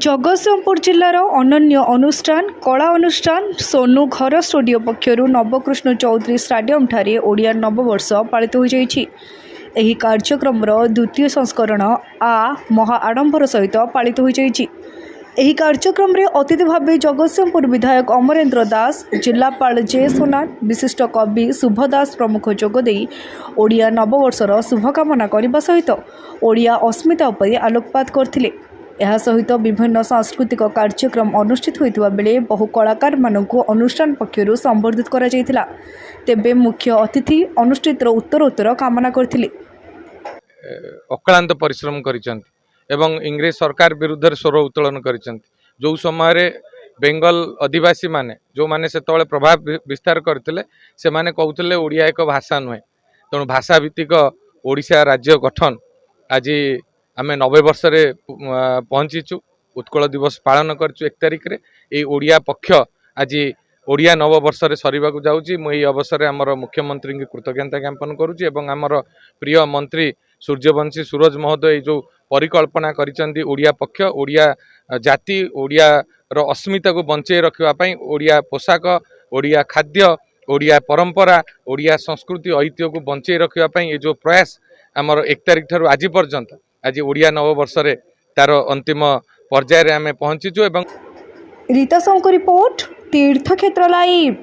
जगतसिंहपुर जिलार अनन्य अनुष्ठान कला अनुष्ठान सोनू घर स्टूडियो पक्षर नवकृष्ण चौधरी स्टाडियम ठारे ओडिया नववर्ष पालित हो जाइछि। कार्यक्रम द्वितीय संस्करण आ महा आडंबर सहित पालित हो जाइछि। एही कार्यक्रम रे अतिथि भाव जगतसिंहपुर विधायक अमरेन्द्र दास, जिलापाल जे सोनार, विशिष्ट कवि शुभ दास प्रमुख जोगदे ओडिया नववर्षर शुभकामना करने सहित ओडिया अस्मिता उपर आलोकपात करथिले। यह सहित विभिन्न सांस्कृतिक कार्यक्रम अनुष्ठित होता बेले बहु कलाकार मानक अनुष्ठान पक्षर संबर्धित करा जायतिला। तेबे मुख्य अतिथि अनुष्ठित उत्तरोत्तर कामना करथिले। अक्लांत परिश्रम करिसंती एवं इंग्रेज सरकार विरुद्ध स्वर उत्तोलन करिसंती। जो समय बेंगल आदिवासी माने जो माने सेतबेले प्रभाव विस्तार करथिले से माने कहउथिले ओडिया एक भाषा नुहे। तेणु भाषा भित्तिक ओडिशा राज्य गठन आज आमे 90 वर्ष रे पहुंचीचु। उत्कल दिवस पालन करचु 1 तारिख रे। ए ओडिया पक्ष आज ओडिया नववर्ष रे सरीबाकू जाउची। मु एई अवसर रे हमर मुख्यमंत्री की कृतज्ञता ज्ञापन करूची एवं हमर प्रिय मंत्री सूर्यवंशी सूरज महोदय जो परिकल्पना करिसंती ओडिया पक्ष ओडिया जाति ओडिया रो अस्मिता को बंचे रखिबा पई ओडिया पोशाक ओडिया खाद्य ओडिया परंपरा ओडिया संस्कृति ऐतिह्य को बंचे रखिबा पई ए जो प्रयास हमर 1 तारिख ठारू आज पर्यंत आज ओडिया नववर्ष रे तार अंतिम पर्याय रे आमे पहुंचीचु। एवं रीता शंकर रिपोर्ट तीर्थक्षेत्र लाइव।